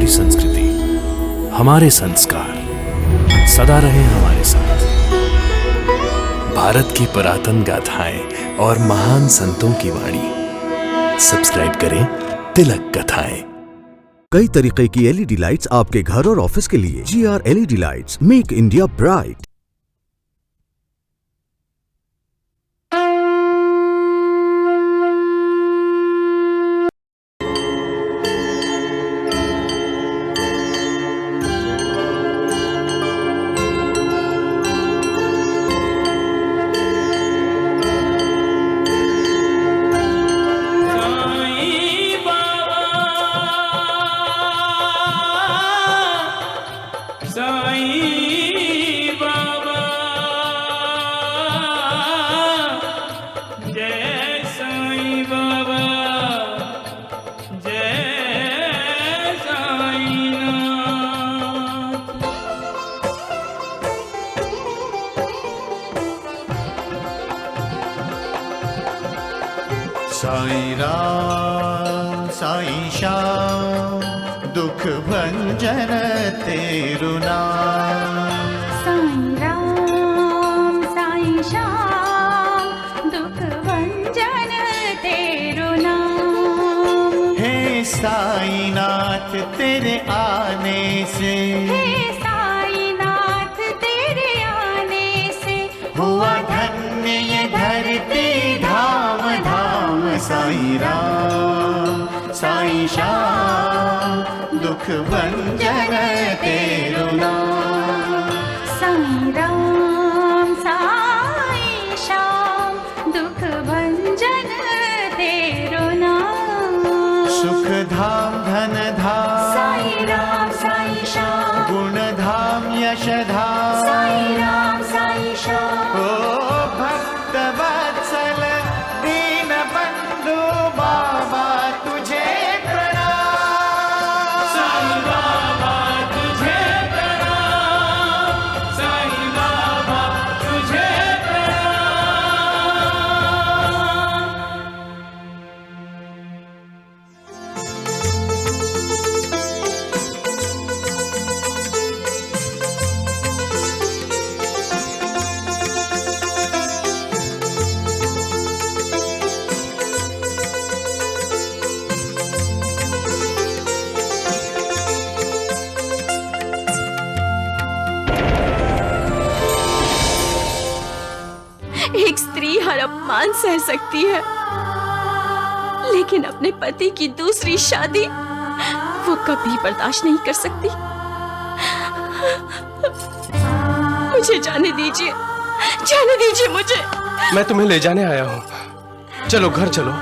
हमारी संस्कृति, हमारे संस्कार सदा रहे हमारे साथ। भारत की पुरातन गाथाएं और महान संतों की वाणी। सब्सक्राइब करें तिलक कथाएं। कई तरीके की एलईडी लाइट्स आपके घर और ऑफिस के लिए। GR LED lights, make India bright. Sai Ram Sai Shyam दुख भंजन तेरु नाम। साईं राम साईं श्याम दुख भंजन तेरु नाम। हे साईं नाथ तेरे आने से, हे साईं नाथ तेरे आने से हुआ धन्य ये धरती धाम धाम। साईं राम साईं श्याम दुख भंजन तेरु नाम। साईं राम साईं श्याम दुख भंजन तेरु नाम। सुख धाम धन धाम साईं राम साईं श्याम। गुण धाम यश धाम साईं राम साईं श्याम। ओ भक्त वत्सल दीन बंधु बाबा तुझे प्रणाम। साईं बाबा तुझे प्रणाम, साईं बाबा तुझे प्रणाम। एक स्त्री हर अपमान सह सकती है, लेकिन अपने पति की दूसरी शादी वो कभी बर्दाश्त नहीं कर सकती। मुझे जाने दीजिए मुझे। मैं तुम्हें ले जाने आया हूँ। चलो घर चलो,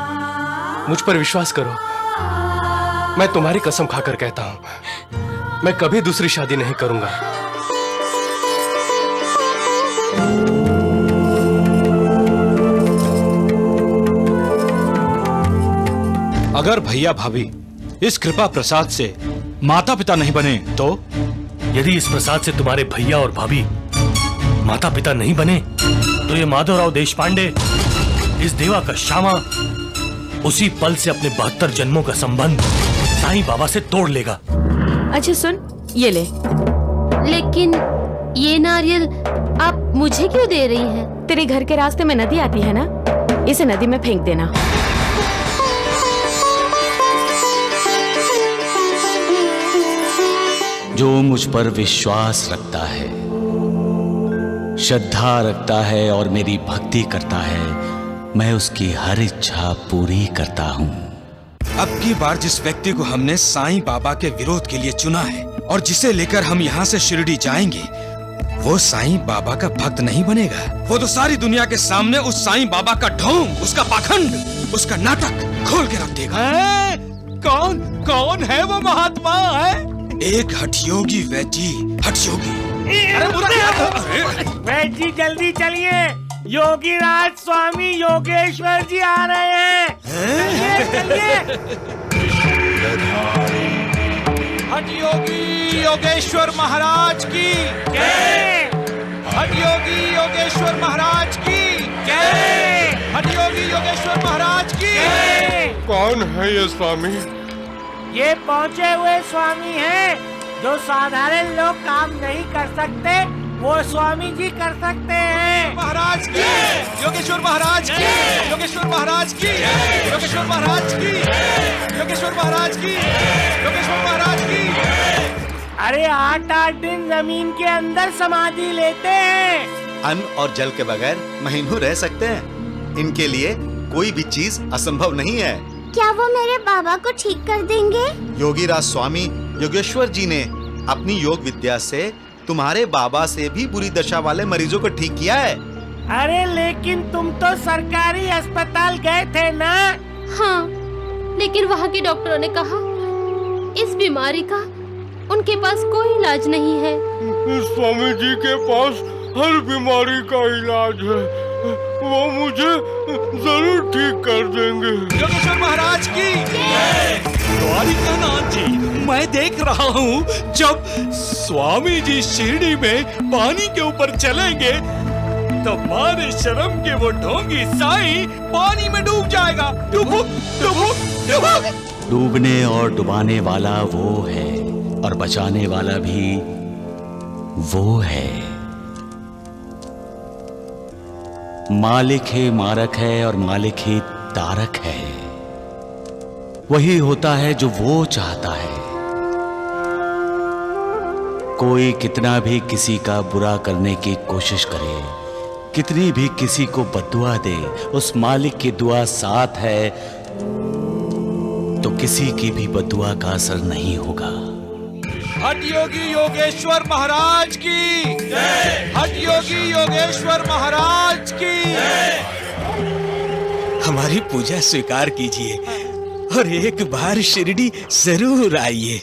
मुझ पर विश्वास करो। मैं तुम्हारी कसम खाकर कहता हूँ, मैं कभी दूसरी शादी नहीं करूंगा। अगर भैया भाभी इस कृपा प्रसाद से माता पिता नहीं बने तो? यदि इस प्रसाद से तुम्हारे भैया और भाभी माता पिता नहीं बने तो ये माधवराव देशपांडे, इस देवा का श्यामा, उसी पल से अपने 72 जन्मों का संबंध साईं बाबा से तोड़ लेगा। अच्छा सुन, ये ले। लेकिन ये नारियल आप मुझे क्यों दे रही हैं? तेरे घर के रास्ते में नदी आती है ना, इसे नदी में फेंक देना। जो मुझ पर विश्वास रखता है, श्रद्धा रखता है और मेरी भक्ति करता है, मैं उसकी हर इच्छा पूरी करता हूँ। अब की बार जिस व्यक्ति को हमने साईं बाबा के विरोध के लिए चुना है और जिसे लेकर हम यहाँ से शिरडी जाएंगे, वो साईं बाबा का भक्त नहीं बनेगा। वो तो सारी दुनिया के सामने उस साईं बाबा का ढोंग, उसका पाखंड, उसका नाटक खोल के रख देगा। कौन है वो महात्मा है? एक हठयोगी वैजी, हठयोगी। वैद जी जल्दी चलिए, योगी राज स्वामी योगेश्वर जी आ रहे हैं। चलिए। हठयोगी योगेश्वर महाराज की जय। हठयोगी योगेश्वर महाराज की जय। हठयोगी योगेश्वर महाराज की जय। कौन है ये स्वामी? ये पहुँचे हुए स्वामी हैं जो साधारण लोग काम नहीं कर सकते, वो स्वामी जी कर सकते हैं। महाराज की, योगेश्वर महाराज की, योगेश्वर महाराज की, योगेश्वर महाराज की, योगेश्वर महाराज की, योगेश्वर महाराज की। अरे 8-8 दिन जमीन के अंदर समाधि लेते हैं। अन्न और जल के बगैर महीनों रह सकते हैं। इनके लिए कोई भी चीज असंभव नहीं है। क्या वो मेरे बाबा को ठीक कर देंगे? योगीराज स्वामी योगेश्वर जी ने अपनी योग विद्या से तुम्हारे बाबा से भी बुरी दशा वाले मरीजों को ठीक किया है। अरे लेकिन तुम तो सरकारी अस्पताल गए थे ना? हाँ, लेकिन वहाँ के डॉक्टरों ने कहा इस बीमारी का उनके पास कोई इलाज नहीं है। स्वामी जी के पास हर बीमारी का इलाज है, वो मुझे जरूर ठीक कर देंगे। योगेश्वर महाराज की। द्वारिकानाथ जी, मैं देख रहा हूँ जब स्वामी जी शिरडी में पानी के ऊपर चलेंगे तो मारे शर्म के वो ढोंगी साईं पानी में डूब जाएगा। डुबुक डुबुक डुबुक। डूबने और डुबाने वाला वो है और बचाने वाला भी वो है। मालिक ही मारक है और मालिक ही तारक है। वही होता है जो वो चाहता है। कोई कितना भी किसी का बुरा करने की कोशिश करे, कितनी भी किसी को बद्दुआ दे, उस मालिक की दुआ साथ है तो किसी की भी बद्दुआ का असर नहीं होगा। हठ योगी योगेश्वर महाराज की, हठ योगी योगेश्वर महाराज की। हमारी पूजा स्वीकार कीजिए और एक बार शिरडी जरूर आइए।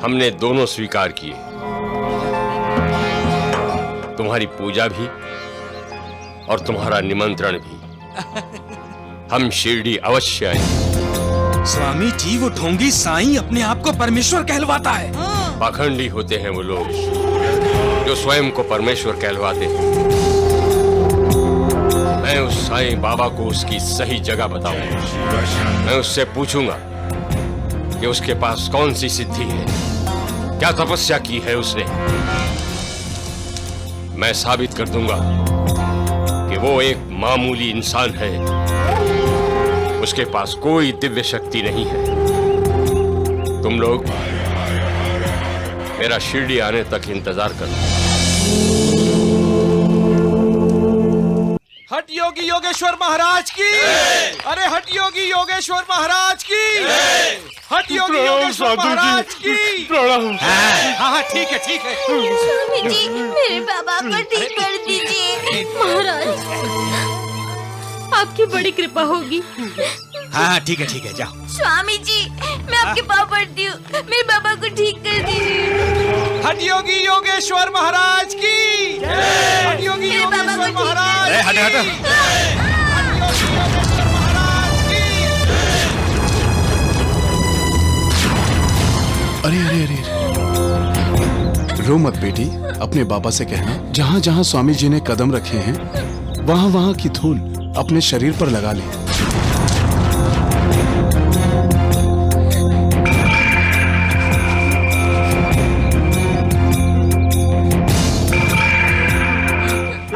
हमने दोनों स्वीकार किए, तुम्हारी पूजा भी और तुम्हारा निमंत्रण भी। हम शिरडी अवश्य आएंगे। स्वामी जी, वो ढोंगी साईं अपने आप को परमेश्वर कहलवाता है। पाखंडी होते हैं वो लोग जो स्वयं को परमेश्वर कहलवाते हैं। मैं उस साईं बाबा को उसकी सही जगह बताऊंगा। मैं उससे पूछूंगा कि उसके पास कौन सी सिद्धि है, क्या तपस्या की है उसने। मैं साबित कर दूंगा कि वो एक मामूली इंसान है, उसके पास कोई दिव्य शक्ति नहीं है। तुम लोग मेरा शिरडी आने तक इंतजार करो। हठ योगी योगेश्वर महाराज की। अरे हठ योगी योगेश्वर महाराज की। हठ योगी योगेश्वर महाराज की। हाँ ठीक है ठीक है। स्वामी जी, मेरे बाबा को ठीक कर दीजिए। महाराज, आपकी बड़ी कृपा होगी। हाँ ठीक है जाओ। स्वामी जी, मैं आपके पाँव पड़ती हूँ, मेरे बाबा को ठीक कर दीजिए। हठ योगी योगेश्वर महाराज की। हठ योगी योगेश्वर महाराज की। हट हट। हठ योगी योगेश्वर महाराज की। अरे अरे अरे, रो मत बेटी। अपने बाबा से कहना जहाँ जहाँ स्वामी जी ने कदम रखे हैं वहाँ वहाँ की धूल अपने शरीर पर लगा ले।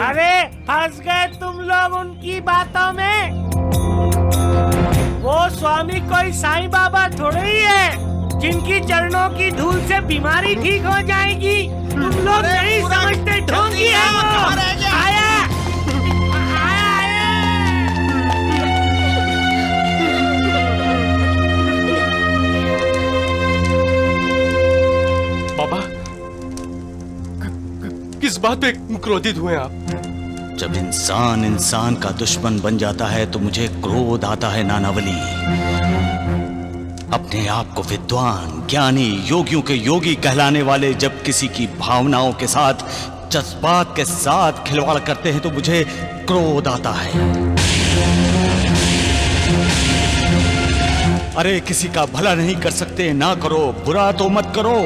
अरे फंस गए तुम लोग उनकी बातों में। वो स्वामी कोई साईं बाबा थोड़े ही है जिनकी चरणों की धूल से बीमारी ठीक हो जाएगी। तुम लोग नहीं समझते, ढोंगी है वो। आया बाबा, किस बात पे क्रोधित हुए आप? जब इंसान इंसान का दुश्मन बन जाता है तो मुझे क्रोध आता है नानावली। अपने आप को विद्वान, ज्ञानी, योगियों के योगी कहलाने वाले जब किसी की भावनाओं के साथ, जज्बात के साथ खिलवाड़ करते हैं तो मुझे क्रोध आता है। अरे किसी का भला नहीं कर सकते, ना करो, बुरा तो मत करो।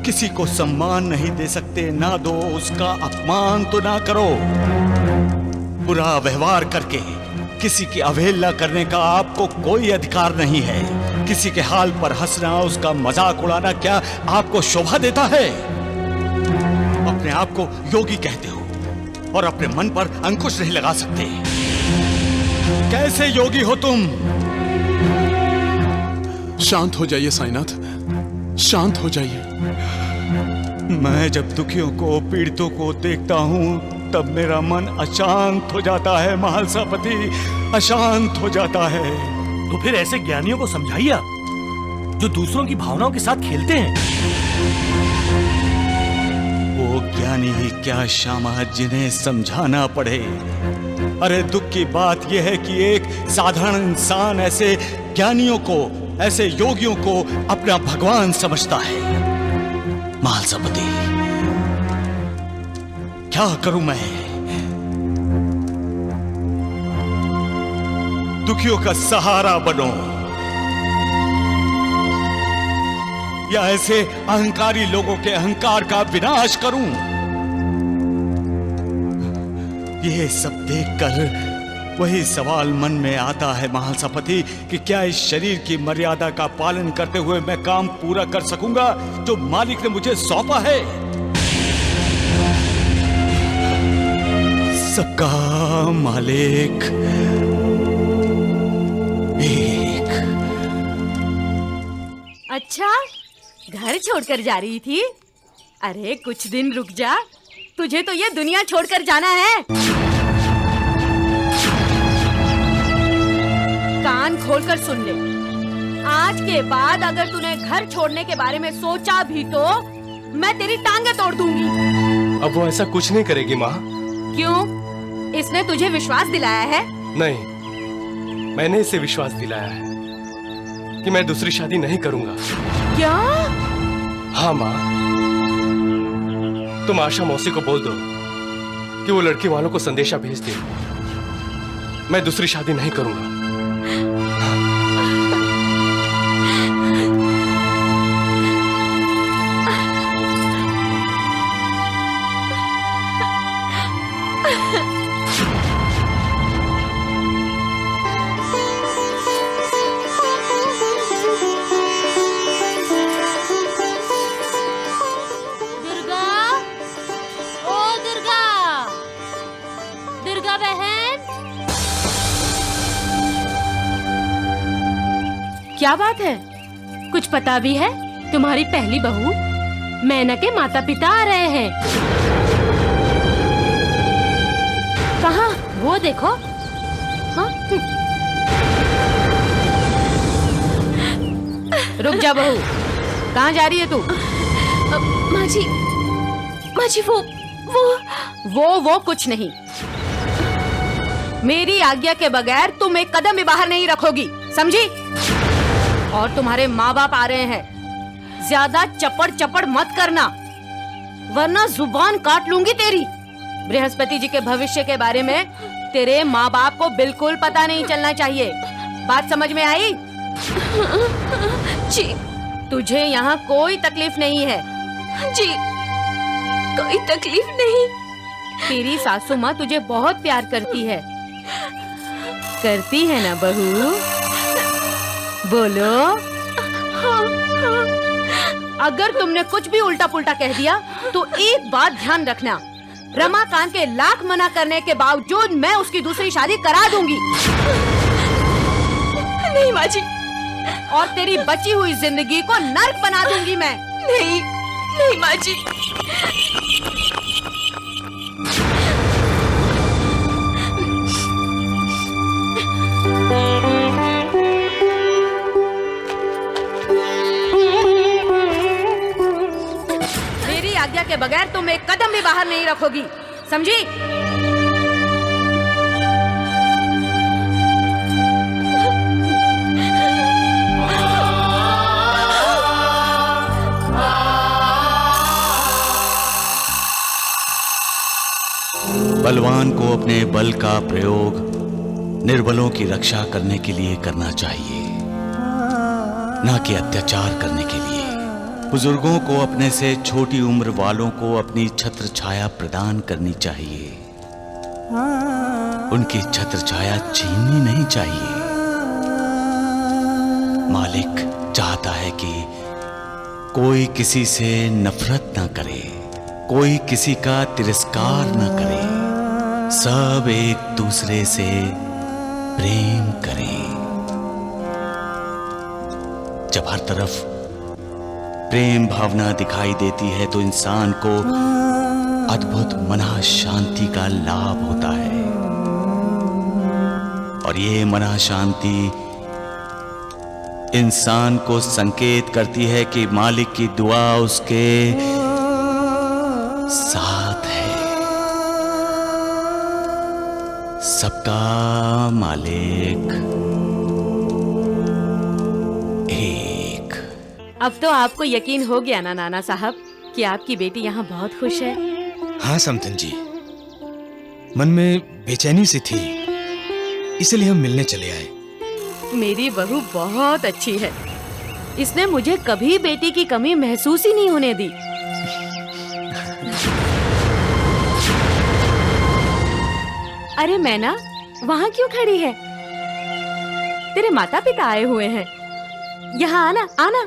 किसी को सम्मान नहीं दे सकते, ना दो, उसका अपमान तो ना करो। बुरा व्यवहार करके किसी की अवहेलना करने का आपको कोई अधिकार नहीं है। किसी के हाल पर हंसना, उसका मजाक उड़ाना क्या आपको शोभा देता है? अपने आप को योगी कहते हो और अपने मन पर अंकुश नहीं लगा सकते। कैसे योगी हो तुम? शांत हो जाइए साईनाथ, शांत हो जाइए। मैं जब दुखियों को, पीड़ितों को देखता हूं तब मेरा मन अशांत हो जाता है महालसापति, अशांत हो जाता है। तो फिर ऐसे ज्ञानियों को समझाइए जो दूसरों की भावनाओं के साथ खेलते हैं। वो ज्ञानी ही क्या श्यामा, जिन्हें समझाना पड़े। अरे दुख की बात यह है कि एक साधारण इंसान ऐसे ज्ञानियों को, ऐसे योगियों को अपना भगवान समझता है। महालसापति, क्या करूं मैं? दुखियों का सहारा बनो या ऐसे अहंकारी लोगों के अहंकार का विनाश करूं? यह सब देखकर वही सवाल मन में आता है महालसापति कि क्या इस शरीर की मर्यादा का पालन करते हुए मैं काम पूरा कर सकूंगा जो मालिक ने मुझे सौंपा है? सबका मालिक एक। अच्छा, घर छोड़कर जा रही थी? अरे कुछ दिन रुक जा, तुझे तो ये दुनिया छोड़कर जाना है। कान खोलकर सुन ले, आज के बाद अगर तूने घर छोड़ने के बारे में सोचा भी तो मैं तेरी टांगे तोड़ दूंगी। अब वो ऐसा कुछ नहीं करेगी माँ। क्यों? इसने तुझे विश्वास दिलाया है? नहीं, मैंने इसे विश्वास दिलाया है कि मैं दूसरी शादी नहीं करूंगा। क्या? हाँ माँ, तुम आशा मौसी को बोल दो कि वो लड़की वालों को संदेशा भेज दे, मैं दूसरी शादी नहीं करूंगा। क्या बात है? कुछ पता भी है? तुम्हारी पहली बहू मैना के माता पिता आ रहे हैं। कहाँ? वो देखो। हाँ? रुक जा बहू, कहाँ जा रही है तू? माँ जी, वो कुछ नहीं। मेरी आज्ञा के बगैर तुम एक कदम भी बाहर नहीं रखोगी, समझी? और तुम्हारे माँ बाप आ रहे हैं, ज्यादा चपड़ चपड़ मत करना वरना जुबान काट लूंगी तेरी। बृहस्पति जी के भविष्य के बारे में तेरे माँ बाप को बिल्कुल पता नहीं चलना चाहिए। बात समझ में आई? जी। तुझे यहाँ कोई तकलीफ नहीं है? जी, कोई तकलीफ नहीं। तेरी सासू माँ तुझे बहुत प्यार करती है ना बहू? बोलो। अगर तुमने कुछ भी उल्टा पुल्टा कह दिया तो एक बात ध्यान रखना, रमाकांत के लाख मना करने के बावजूद मैं उसकी दूसरी शादी करा दूंगी। नहीं माँ जी। और तेरी बची हुई जिंदगी को नर्क बना दूंगी मैं। नहीं माँ जी। मेरी आज्ञा के बगैर तुम एक कदम भी बाहर नहीं रखोगी, समझी? बलवान को अपने बल का प्रयोग निर्बलों की रक्षा करने के लिए करना चाहिए, ना कि अत्याचार करने के लिए। बुजुर्गों को अपने से छोटी उम्र वालों को अपनी छत्र छाया प्रदान करनी चाहिए, उनकी छत्र छाया छीननी नहीं चाहिए। मालिक चाहता है कि कोई किसी से नफरत न करे, कोई किसी का तिरस्कार न करे, सब एक दूसरे से प्रेम करें। जब हर तरफ प्रेम भावना दिखाई देती है तो इंसान को अद्भुत मना शांति का लाभ होता है, और ये मना शांति इंसान को संकेत करती है कि मालिक की दुआ उसके साथ है। सबका मालिक एक। अब तो आपको यकीन हो गया ना नाना साहब कि आपकी बेटी यहाँ बहुत खुश है। हाँ समधन जी, मन में बेचैनी सी थी, इसलिए हम मिलने चले आए। मेरी बहू बहुत अच्छी है, इसने मुझे कभी बेटी की कमी महसूस ही नहीं होने दी। अरे मैना, वहाँ क्यों खड़ी है? तेरे माता पिता आए हुए हैं, यहाँ आना आना।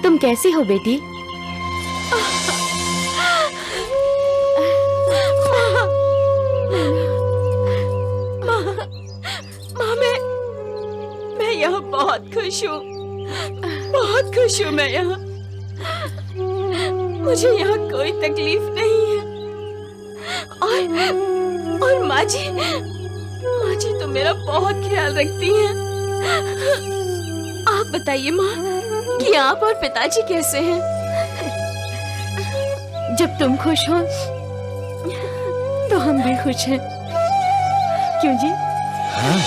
तुम कैसी हो बेटी? माँ, मैं यहाँ बहुत खुश हूँ, बहुत खुश हूँ मैं यहाँ। मुझे यहाँ कोई तकलीफ नहीं है। और माँ जी तो मेरा बहुत ख्याल रखती हैं। आप बताइए माँ कि आप और पिताजी कैसे हैं? जब तुम खुश हो तो हम भी खुश हैं, क्यों जी? हाँ।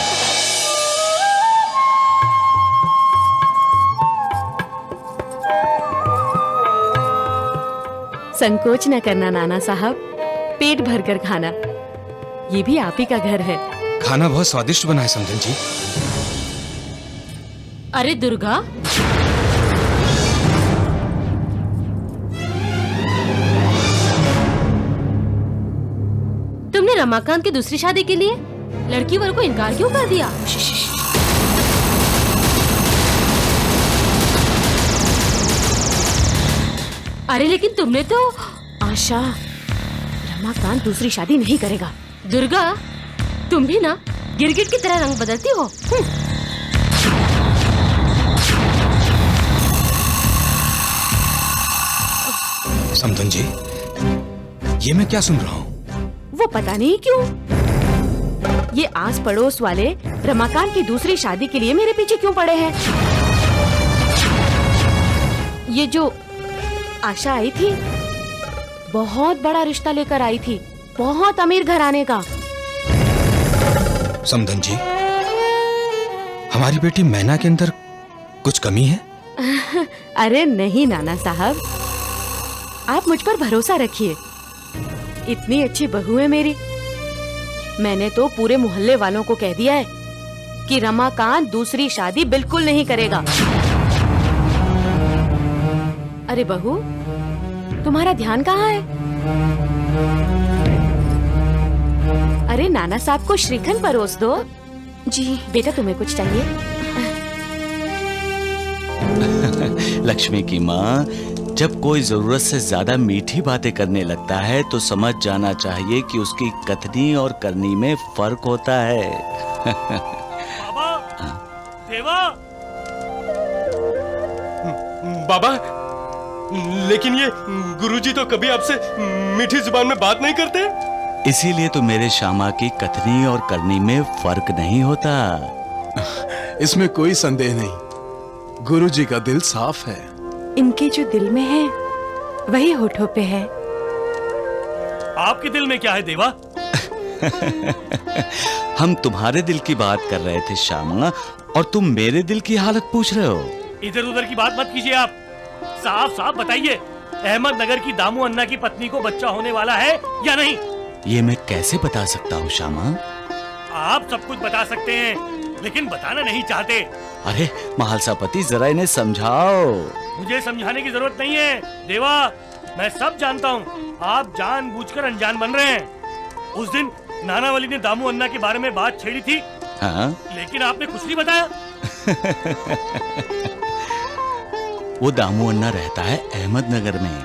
संकोच न करना नाना साहब, पेट भरकर खाना, ये भी आप ही का घर है। खाना बहुत स्वादिष्ट बना है समधन जी। अरे दुर्गा, तुमने रमाकांत की दूसरी शादी के लिए लड़की वालों को इनकार क्यों कर दिया? अरे लेकिन तुमने तो। आशा, रमाकांत दूसरी शादी नहीं करेगा। दुर्गा, तुम भी ना गिरगिट की तरह रंग बदलती हो। समधन जी, ये मैं क्या सुन रहा हूँ? वो पता नहीं क्यों ये आस पड़ोस वाले रमाकांत की दूसरी शादी के लिए मेरे पीछे क्यों पड़े हैं। ये जो आशा आई थी, बहुत बड़ा रिश्ता लेकर आई थी, बहुत अमीर घराने का। समधन जी, हमारी बेटी मैना के अंदर कुछ कमी है? अरे नहीं नाना साहब, आप मुझ पर भरोसा रखिए। इतनी अच्छी बहू है मेरी। मैंने तो पूरे मोहल्ले वालों को कह दिया है कि रमाकांत दूसरी शादी बिल्कुल नहीं करेगा। अरे बहू, तुम्हारा ध्यान कहाँ है? अरे नाना साहब को श्रीखंड परोस दो। जी बेटा, तुम्हें कुछ चाहिए? लक्ष्मी की माँ, जब कोई जरूरत से ज्यादा मीठी बातें करने लगता है तो समझ जाना चाहिए कि उसकी कथनी और करनी में फर्क होता है। बाबा, देवा। बाबा, लेकिन ये गुरुजी तो कभी आपसे मीठी जुबान में बात नहीं करते। इसीलिए तो मेरे श्यामा की कथनी और करनी में फर्क नहीं होता। इसमें कोई संदेह नहीं, गुरुजी का दिल साफ है। इनके जो दिल में है वही होठों पे है। आपके दिल में क्या है देवा? हम तुम्हारे दिल की बात कर रहे थे श्यामा, और तुम मेरे दिल की हालत पूछ रहे हो। इधर उधर की बात मत कीजिए आप, साफ साफ बताइए, अहमदनगर की दामू अन्ना की पत्नी को बच्चा होने वाला है या नहीं? ये मैं कैसे बता सकता हूँ श्यामा? आप सब कुछ बता सकते हैं, लेकिन बताना नहीं चाहते। अरे महालसापति, जरा इन्हें समझाओ। मुझे समझाने की जरूरत नहीं है देवा, मैं सब जानता हूँ। आप जानबूझकर अनजान बन रहे हैं। उस दिन नानावली ने दामू अन्ना के बारे में बात छेड़ी थी, हाँ? लेकिन आपने कुछ नहीं बताया। वो दामू अन्ना रहता है अहमदनगर में,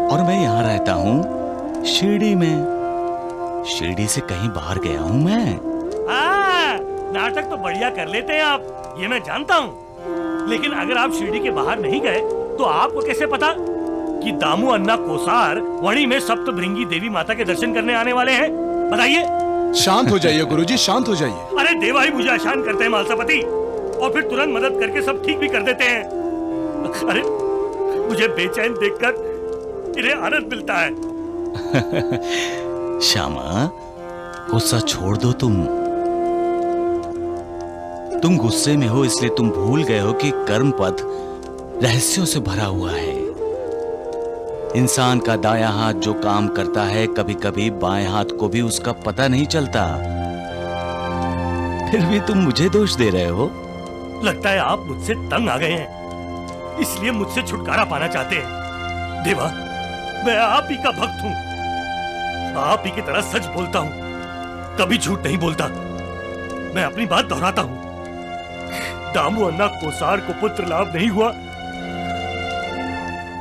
और मैं यहाँ रहता हूँ शिरडी में। शिरडी से कहीं बाहर गया हूँ मैं। नाटक तो बढ़िया कर लेते हैं आप, ये मैं जानता हूँ, लेकिन अगर आप शिरडी के बाहर नहीं गए तो आपको कैसे पता कि दामू अन्ना कोसार वणी में सप्तभृंगी देवी माता के दर्शन करने आने वाले हैं? बताइए। शांत हो जाइए गुरुजी, शांत हो जाइए। अरे देवा ही मुझे अशांत करते हैं महालसापति, और फिर तुरंत मदद करके सब ठीक भी कर देते हैं। अरे मुझे बेचैन देखकर इन्हें आनंद मिलता है। श्यामा, गुस्सा छोड़ दो तुम गुस्से में हो इसलिए तुम भूल गए हो कि कर्म पथ रहस्यों से भरा हुआ है। इंसान का दायां हाथ जो काम करता है, कभी कभी बाएं हाथ को भी उसका पता नहीं चलता। फिर भी तुम मुझे दोष दे रहे हो। लगता है आप मुझसे तंग आ गए हैं, इसलिए मुझसे छुटकारा पाना चाहते हैं। देवा, मैं आप ही का भक्त हूँ, आप ही की तरह सच बोलता हूँ, कभी झूठ नहीं बोलता। मैं अपनी बात दोहराता हूँ, दामू अन्ना कोसार को पुत्र लाभ नहीं हुआ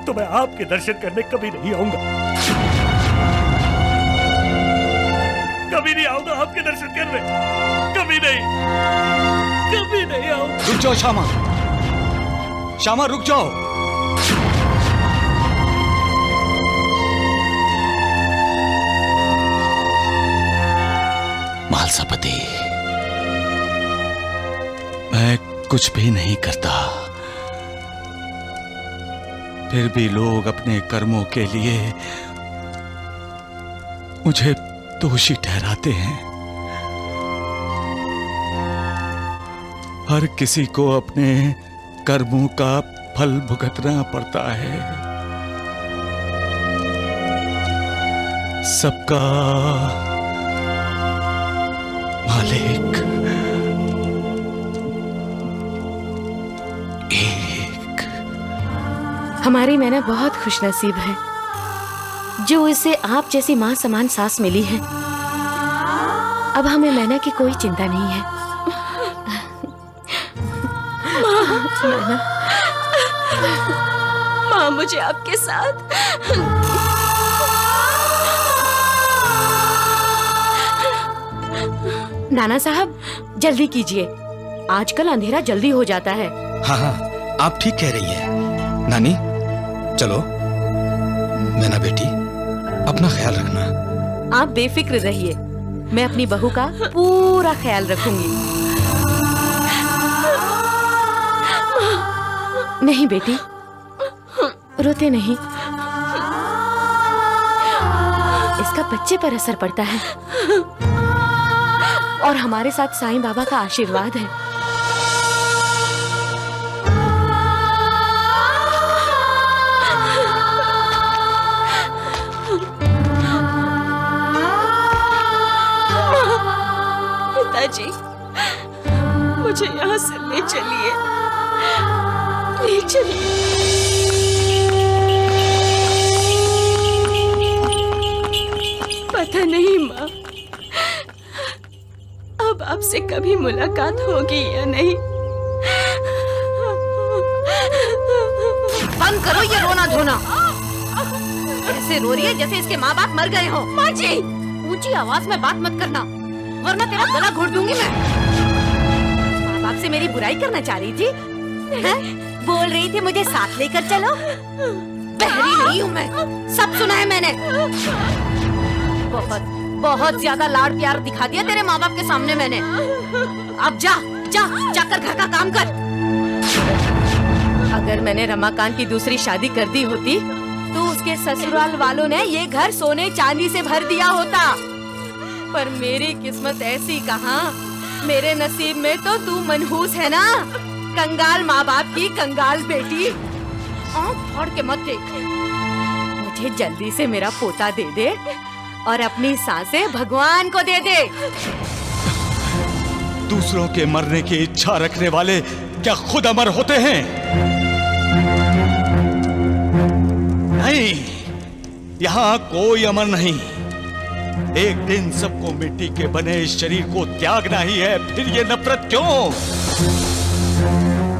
तो मैं आपके दर्शन करने कभी नहीं आऊंगा, कभी नहीं आऊंगा आपके दर्शन करने, कभी नहीं आऊंगा। रुक जाओ श्यामा, श्यामा रुक जाओ। महालसापति, मैं कुछ भी नहीं करता, फिर भी लोग अपने कर्मों के लिए मुझे दोषी ठहराते हैं। हर किसी को अपने कर्मों का फल भुगतना पड़ता है। सबका मालिक हमारी मैना बहुत खुशनसीब है जो इसे आप जैसी माँ समान सास मिली है। अब हमें मैना की कोई चिंता नहीं है। माँ, माँ मुझे आपके साथ नाना साहब जल्दी कीजिए, आजकल अंधेरा जल्दी हो जाता है। हाँ हाँ, आप ठीक कह रही हैं। नानी चलो। मैना बेटी, अपना ख्याल रखना। आप बेफिक्र रहिए, मैं अपनी बहू का पूरा ख्याल रखूंगी। नहीं बेटी, रोते नहीं, इसका बच्चे पर असर पड़ता है और हमारे साथ साईं बाबा का आशीर्वाद है। पिताजी, मुझे यहाँ से ले चलिए, ले चलिए। पता नहीं माँ, अब आपसे कभी मुलाकात होगी या नहीं। बंद करो ये रोना धोना। ऐसे रो रही है जैसे इसके माँ बाप मर गए हो। माँ जी, ऊंची आवाज में बात मत करना वरना तेरा गला घोट दूंगी मैं। माँ बाप से मेरी बुराई करना चाह रही थी, हैं? बोल रही थी मुझे साथ लेकर चलो। बहरी नहीं हूँ मैं, सब सुना है मैंने। बहुत बहुत ज्यादा लाड प्यार दिखा दिया तेरे माँ बाप के सामने मैंने। अब जा जा जाकर घर का काम कर। अगर मैंने रमाकांत की दूसरी शादी कर दी होती तो उसके ससुराल वालों ने ये घर सोने चांदी से भर दिया होता। पर मेरी किस्मत ऐसी कहाँ, मेरे नसीब में तो तू मनहूस है ना। कंगाल माँ बाप की कंगाल बेटी। आँख फाड़ के मत देख, मुझे जल्दी से मेरा पोता दे दे और अपनी सांसें भगवान को दे दे। दूसरों के मरने की इच्छा रखने वाले क्या खुद अमर होते हैं? नहीं, यहाँ कोई अमर नहीं। एक दिन सबको मिट्टी के बने इस शरीर को त्यागना ही है। फिर ये नफरत क्यों,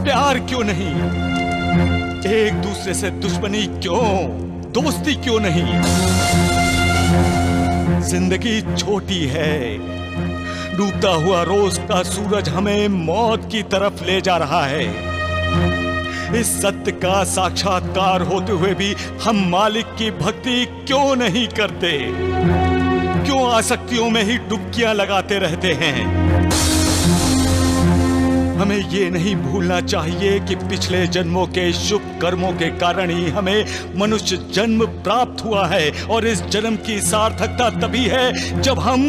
प्यार क्यों नहीं, एक दूसरे से दुश्मनी क्यों, दोस्ती क्यों नहीं? जिंदगी छोटी है, डूबता हुआ रोज का सूरज हमें मौत की तरफ ले जा रहा है। इस सत्य का साक्षात्कार होते हुए भी हम मालिक की भक्ति क्यों नहीं करते? क्यों आसक्तियों में ही डुबकियां लगाते रहते हैं? हमें ये नहीं भूलना चाहिए कि पिछले जन्मों के शुभ कर्मों के कारण ही हमें मनुष्य जन्म प्राप्त हुआ है, और इस जन्म की सार्थकता तभी है जब हम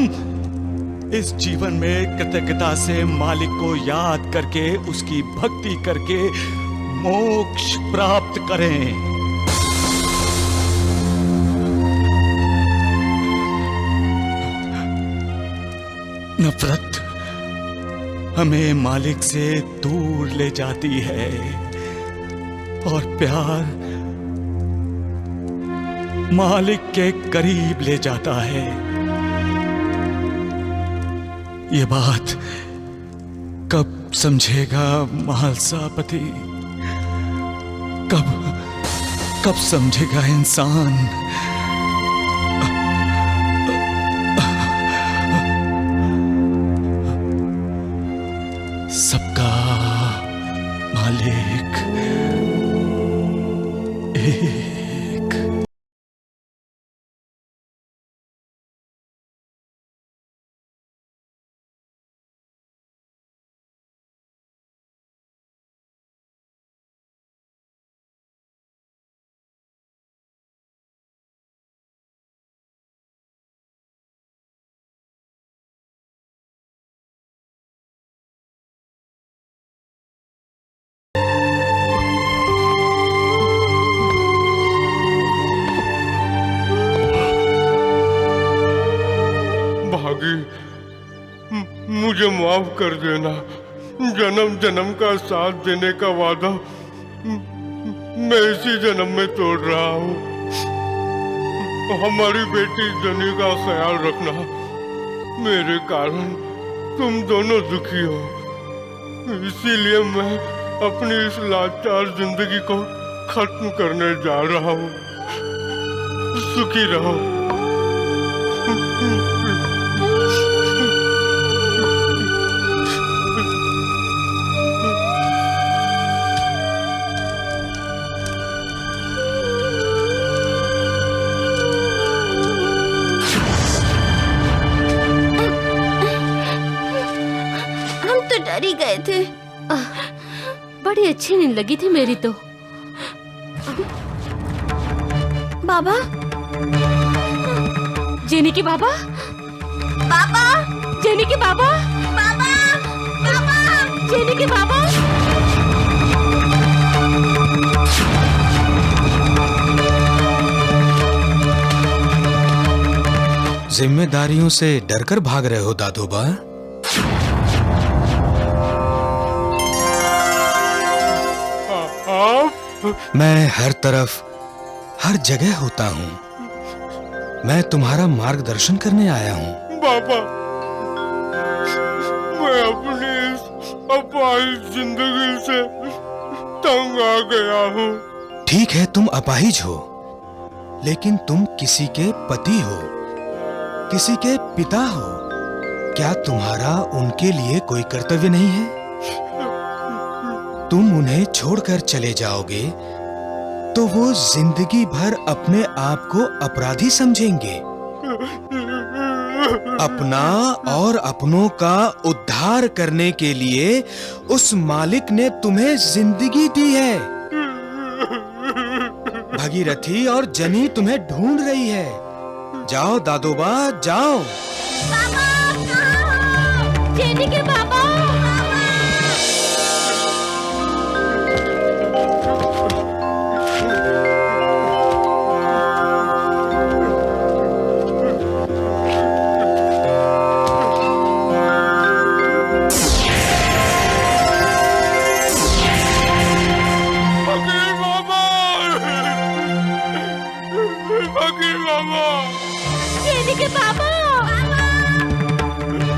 इस जीवन में कृतज्ञता से मालिक को याद करके, उसकी भक्ति करके मोक्ष प्राप्त करें। नफरत हमें मालिक से दूर ले जाती है और प्यार मालिक के करीब ले जाता है। ये बात कब समझेगा महालसापति? कब समझेगा इंसान? सबका मालिक एक। मुझे माफ कर देना। जन्म जन्म का साथ देने का वादा मैं इसी जन्म में तोड़ रहा हूँ। हमारी बेटी जनी का ख्याल रखना। मेरे कारण तुम दोनों दुखी हो, इसीलिए मैं अपनी इस लाचार जिंदगी को खत्म करने जा रहा हूँ। सुखी रहो। डर ही गए थे। बड़ी अच्छी नींद लगी थी मेरी तो। बाबा, जेनी के बाबा, बाबा, जेनी के बाबा, बाबा, बाबा, जेनी के बाबा। जिम्मेदारियों से डरकर भाग रहे हो दादोबा? मैं हर तरफ, हर जगह होता हूँ। मैं तुम्हारा मार्गदर्शन करने आया हूँ। बाबा, मैं अपनी इस अपाहिज जिंदगी से तंग आ गया हूँ। ठीक है, तुम अपाहिज हो, लेकिन तुम किसी के पति हो, किसी के पिता हो। क्या तुम्हारा उनके लिए कोई कर्तव्य नहीं है? तुम उन्हें छोड़कर चले जाओगे तो वो जिंदगी भर अपने आप को अपराधी समझेंगे। अपना और अपनों का उद्धार करने के लिए उस मालिक ने तुम्हें जिंदगी दी है। भगीरथी और जनी तुम्हें ढूंढ रही है। जाओ दादोबा, जाओ। पापा! जेडी के बाबा। जेडी के बाबा,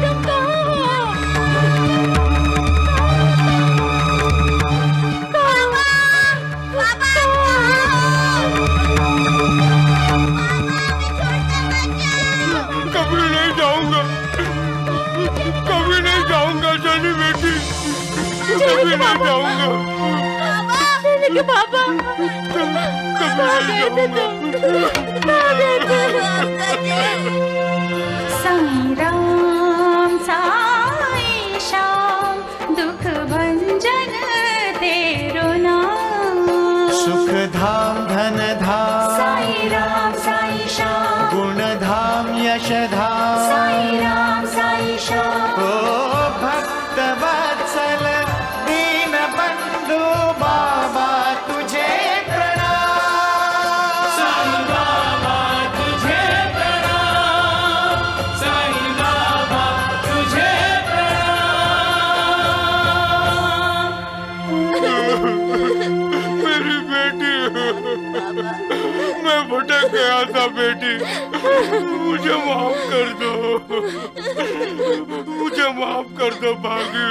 तुम कहाँ हो? कभी नहीं जाऊंगा, कभी नहीं जाऊंगा जेडी बेटी, कभी नहीं जाऊंगा। जेडी के बाबा, कहाँ गए थे तुम? कहाँ गए थे? साईं राम साईं श्याम, दुख भंजन तेरो नाम। सुख धाम धन धाम साईं राम साईं श्याम, गुण धाम यश धाम साईं राम साईं श्याम। ओ भक्त वत्सल दीन बंधु बाबा तुझे प्रणाम। साईं बाबा तुझे प्रणाम, साईं बाबा तुझे मेरी बेटी, मैं भटक गया था बेटी, मुझे माफ कर दो, मुझे माफ कर दो भागी।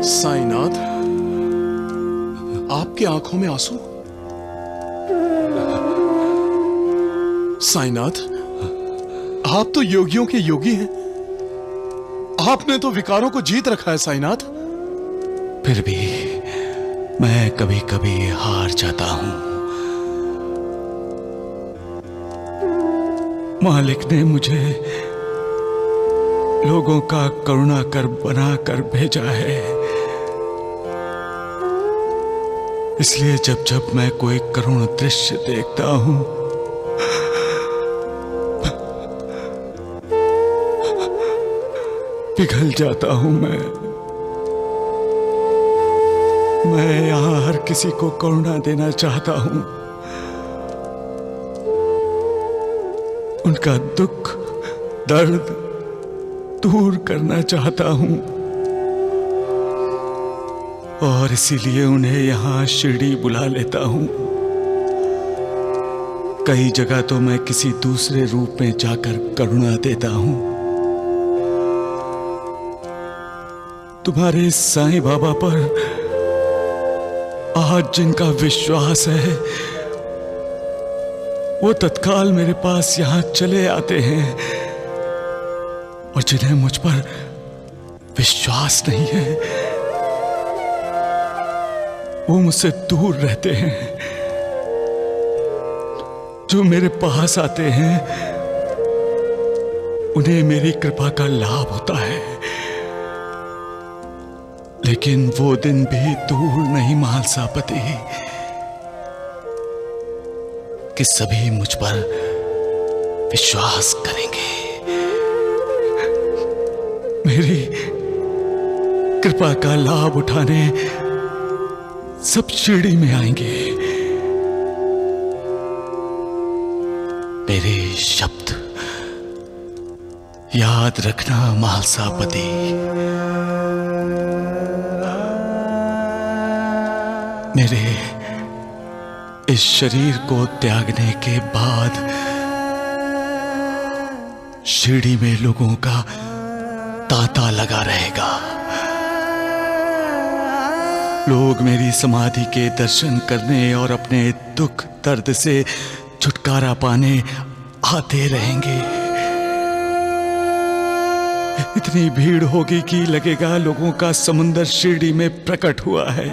साईनाथ, आपकी आंखों में आंसू? साईनाथ, आप तो योगियों के योगी हैं। आपने तो विकारों को जीत रखा है साईनाथ। फिर भी मैं कभी कभी हार जाता हूं। मालिक ने मुझे लोगों का करुणा कर बना कर भेजा है, इसलिए जब जब मैं कोई करुण दृश्य देखता हूं, पिघल जाता हूं। मैं यहां हर किसी को करुणा देना चाहता हूं, उनका दुख दर्द दूर करना चाहता हूं, और इसीलिए उन्हें यहां शिरडी बुला लेता हूं। कई जगह तो मैं किसी दूसरे रूप में जाकर करुणा देता हूं। तुम्हारे साईं बाबा पर आज जिनका विश्वास है, वो तत्काल मेरे पास यहां चले आते हैं, और जिन्हें मुझ पर विश्वास नहीं है, वो मुझसे दूर रहते हैं। जो मेरे पास आते हैं, उन्हें मेरी कृपा का लाभ होता है, लेकिन वो दिन भी दूर नहीं महालसापति कि सभी मुझ पर विश्वास करेंगे, मेरी कृपा का लाभ उठाने सब शिरडी में आएंगे। मेरे शब्द याद रखना महालसापति। मेरे इस शरीर को त्यागने के बाद शिरडी में लोगों का तांता लगा रहेगा। लोग मेरी समाधि के दर्शन करने और अपने दुख दर्द से छुटकारा पाने आते रहेंगे। इतनी भीड़ होगी कि लगेगा लोगों का समुंदर शिरडी में प्रकट हुआ है।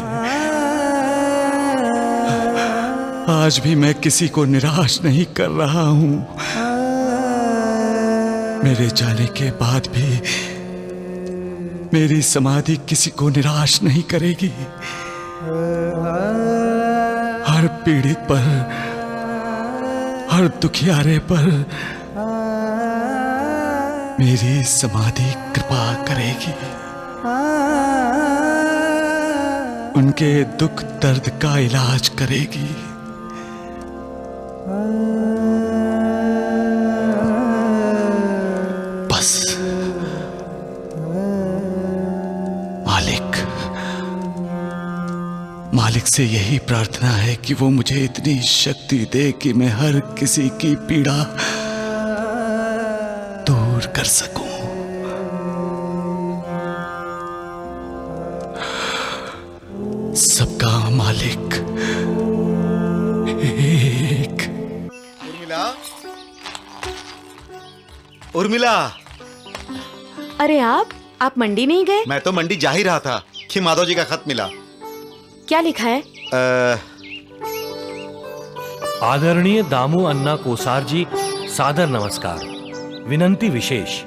आज भी मैं किसी को निराश नहीं कर रहा हूं। मेरे जाने के बाद भी मेरी समाधि किसी को निराश नहीं करेगी। हर पीड़ित पर, हर दुखियारे पर मेरी समाधि कृपा करेगी, उनके दुख दर्द का इलाज करेगी। बस मालिक से यही प्रार्थना है कि वो मुझे इतनी शक्ति दे कि मैं हर किसी की पीड़ा दूर कर सकूं। सबका मालिक एक। उर्मिला, अरे आप मंडी नहीं गए? मैं तो मंडी जा ही रहा था कि माधव जी का खत मिला। क्या लिखा है? आदरणीय दामू अन्ना कोसार जी, सादर नमस्कार। विनंती विशेष,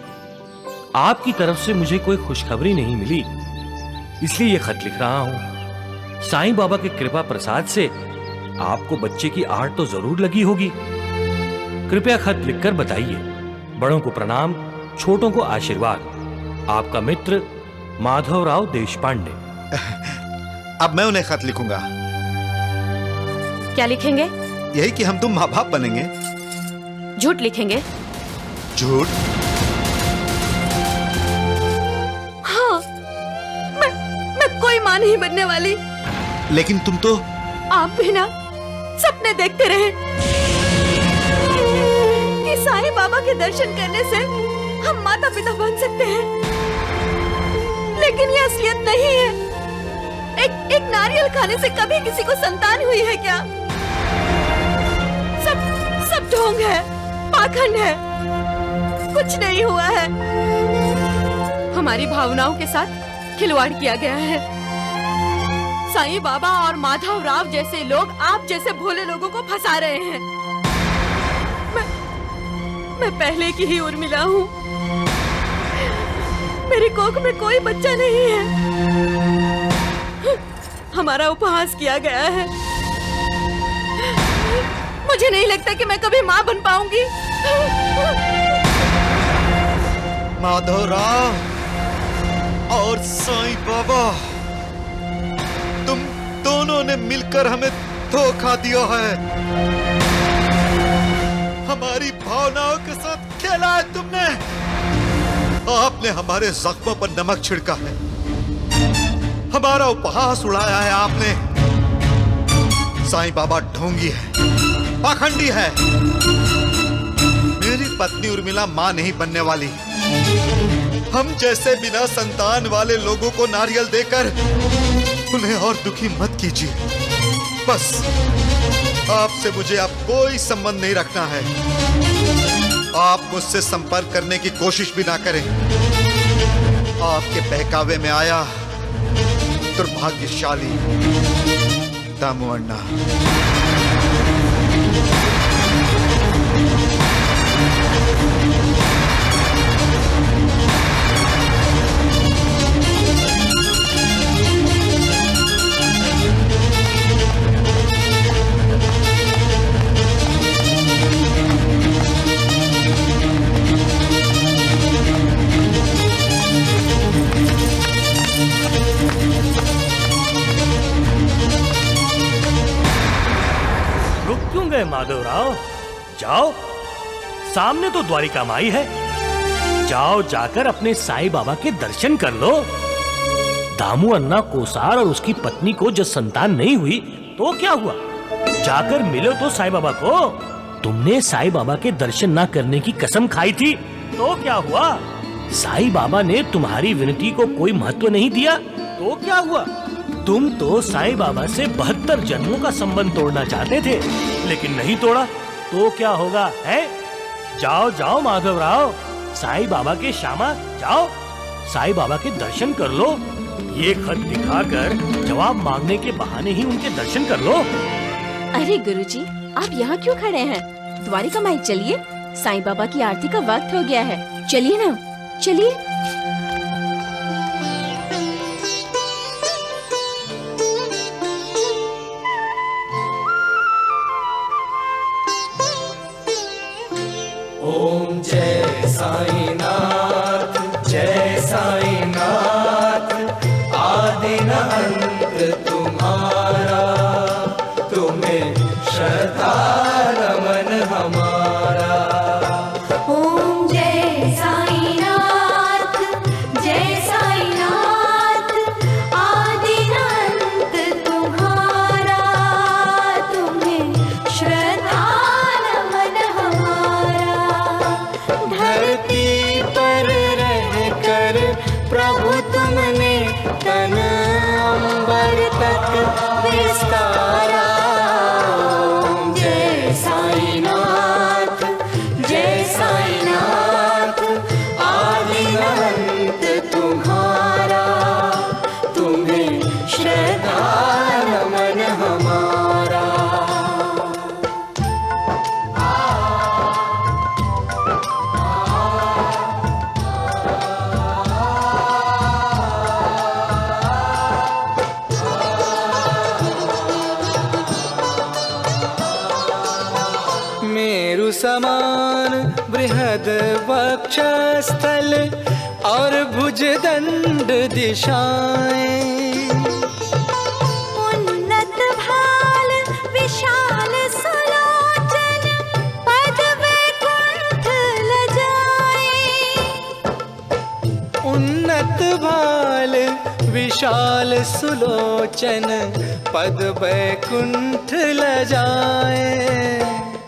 आपकी तरफ से मुझे कोई खुशखबरी नहीं मिली, इसलिए यह खत लिख रहा हूं। साईं बाबा के कृपा प्रसाद से आपको बच्चे की आहट तो जरूर लगी होगी। कृपया खत लिखकर बताइए। बड़ों को प्रणाम, छोटों को आशीर्वाद। आपका मित्र माधवराव देशपांडे। अब मैं उन्हें खत लिखूंगा। क्या लिखेंगे? यही कि हम तुम माँ बाप बनेंगे। झूठ लिखेंगे? झूठ? हाँ, मैं कोई मां नहीं बनने वाली। लेकिन तुम तो आप भी ना सपने देखते रहे कि साईं बाबा के दर्शन करने से हम माता पिता बन सकते हैं, लेकिन ये असलियत नहीं है। एक नारियल खाने से कभी किसी को संतान हुई है क्या? सब ढोंग है, पाखंड है, कुछ नहीं हुआ है। हमारी भावनाओं के साथ खिलवाड़ किया गया है। साईं बाबा और माधव राव जैसे लोग आप जैसे भोले लोगों को फंसा रहे हैं। मैं पहले की ही उर्मिला हूँ। मेरी कोख में कोई बच्चा नहीं है। हमारा उपहास किया गया है। मुझे नहीं लगता कि मैं कभी माँ बन पाऊंगी। माधवराव और साईं बाबा, तुम दोनों ने मिलकर हमें धोखा दिया है। हमारी भावनाओं के साथ खेला है तुमने। आपने हमारे जख्मों पर नमक छिड़का है, हमारा उपहास उड़ाया है आपने। साईं बाबा ढोंगी है, पाखंडी है। मेरी पत्नी उर्मिला मां नहीं बनने वाली। हम जैसे बिना संतान वाले लोगों को नारियल देकर उन्हें और दुखी मत कीजिए। बस आपसे मुझे अब कोई संबंध नहीं रखना है। आप मुझसे संपर्क करने की कोशिश भी ना करें। आपके बहकावे में आया दुर्भाग्यशाली दामू अन्ना। माधवराव, जाओ, सामने तो द्वारिका माई है। जाओ, जाकर अपने साईं बाबा के दर्शन कर लो। दामू अन्ना कोसार और उसकी पत्नी को जब संतान नहीं हुई तो क्या हुआ? जाकर मिलो तो साईं बाबा को। तुमने साईं बाबा के दर्शन ना करने की कसम खाई थी तो क्या हुआ? साईं बाबा ने तुम्हारी विनती को कोई महत्व नहीं दिया तो क्या हुआ? तुम तो साईं बाबा से 72 जन्मों का संबंध तोड़ना चाहते थे, लेकिन नहीं तोड़ा तो क्या होगा है? जाओ जाओ माधवराव, साईं बाबा के श्यामा, जाओ साईं बाबा के दर्शन कर लो। ये खत दिखाकर जवाब मांगने के बहाने ही उनके दर्शन कर लो। अरे गुरुजी, आप यहाँ क्यों खड़े हैं? द्वारिका माई चलिए, साईं बाबा की आरती का वक्त हो गया है। चलिए ना, चलिए। ओम जय साईनाथ, जय साईनाथ। आदि न अंत तुम्हारा, तुम्हें श्रद्धा नमन हमारा। ओम जय साईनाथ, जय साईनाथ। आदि अनंत तुम्हारा, तुम्हें श्रद्धा नमन हमारा। धरती पर रहकर प्रभु तुमने तन अंबर तक विस्तारा। ओम जय साईनाथ, जय साईनाथ। आदि अनंत तुम्हारा, तुम्हें श्रद्धा नमन हमारा। मेरु समान बृहद वक्षस्थल और भुजदंड दिशाएं। उन्नत भाल विशाल सुलोचन, पद वैकुंठ लजाए। उन्नत भाल विशाल सुलोचन, पद वैकुंठ लजाए।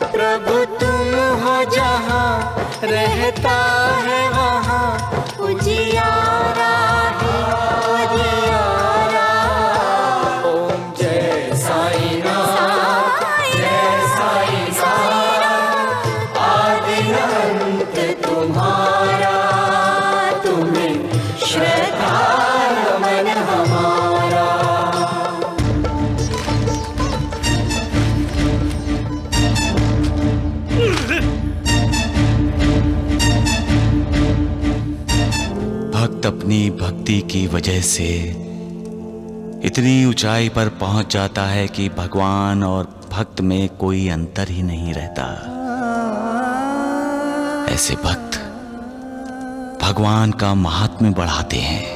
प्रभु तुम हो जहाँ रहता है वहाँ उजियारा है उजियारा। ओम जय साईनाथ, जय साईनाथ। आदि अनंत तुम्हारा, तुम्हें श्रद्धा नमन हमारा। भक्त अपनी भक्ति की वजह से इतनी ऊंचाई पर पहुंच जाता है कि भगवान और भक्त में कोई अंतर ही नहीं रहता। ऐसे भक्त भगवान का महात्म्य बढ़ाते हैं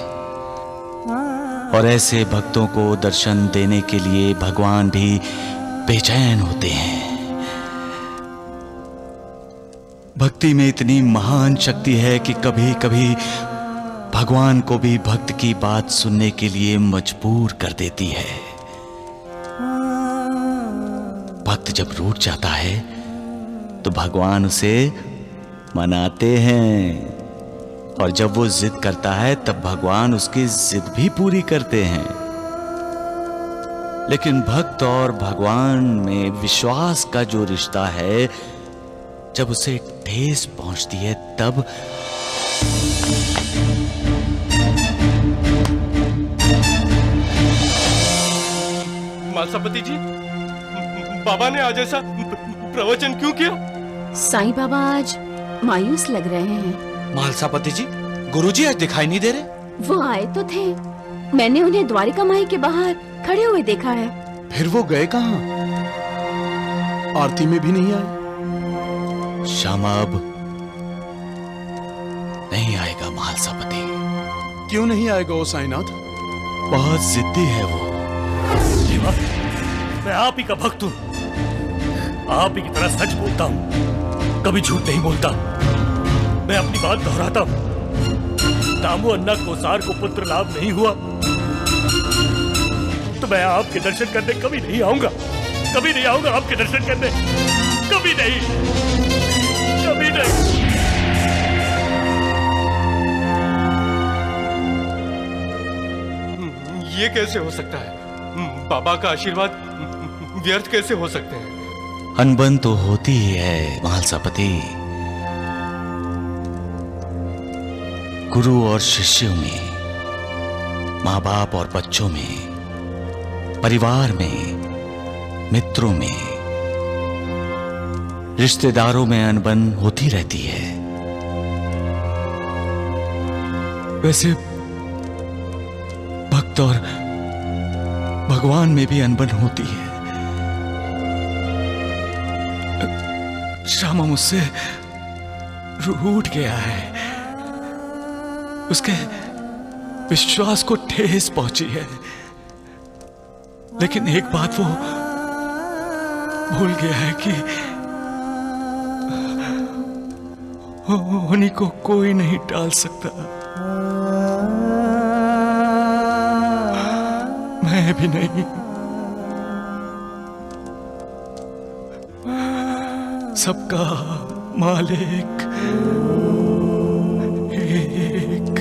और ऐसे भक्तों को दर्शन देने के लिए भगवान भी बेचैन होते हैं। भक्ति में इतनी महान शक्ति है कि कभी कभी भगवान को भी भक्त की बात सुनने के लिए मजबूर कर देती है। भक्त जब रूठ जाता है तो भगवान उसे मनाते हैं और जब वो जिद करता है तब भगवान उसकी जिद भी पूरी करते हैं। लेकिन भक्त और भगवान में विश्वास का जो रिश्ता है, जब उसे ठेस पहुंचती है तब मालसापति जी, बाबा ने आज ऐसा प्रवचन क्यों किया? साईं बाबा आज मायूस लग रहे हैं। मालसापति जी, गुरुजी आज दिखाई नहीं दे रहे। वो आए तो थे, मैंने उन्हें द्वारिका माई के बाहर खड़े हुए देखा है। फिर वो गए कहाँ? आरती में भी नहीं आए। श्यामा अब नहीं आएगा महालसापति। क्यों नहीं आएगा वो साईनाथ? बहुत जिद्दी है वो। देवा, मैं आप ही का भक्त हूं, आप ही की तरह सच बोलता हूं, कभी झूठ नहीं बोलता। मैं अपनी बात दोहराता हूं। दामू अन्ना कोसार को पुत्र लाभ नहीं हुआ तो मैं आपके दर्शन करने कभी नहीं आऊंगा, कभी नहीं आऊंगा आपके दर्शन करने, कभी नहीं, कभी नहीं। ये कैसे हो सकता है? बाबा का आशीर्वाद व्यर्थ कैसे हो सकते हैं? अनबन तो होती ही है महालसापति। गुरु और शिष्यों में, माँ बाप और बच्चों में, परिवार में, मित्रों में, रिश्तेदारों में अनबन होती रहती है। वैसे भक्त और भगवान में भी अनबन होती है। श्यामा मुझसे रूठ गया है, उसके विश्वास को ठेस पहुंची है। लेकिन एक बात वो भूल गया है कि उन्हीं को कोई नहीं टाल सकता, मैं भी नहीं। सबका मालिक एक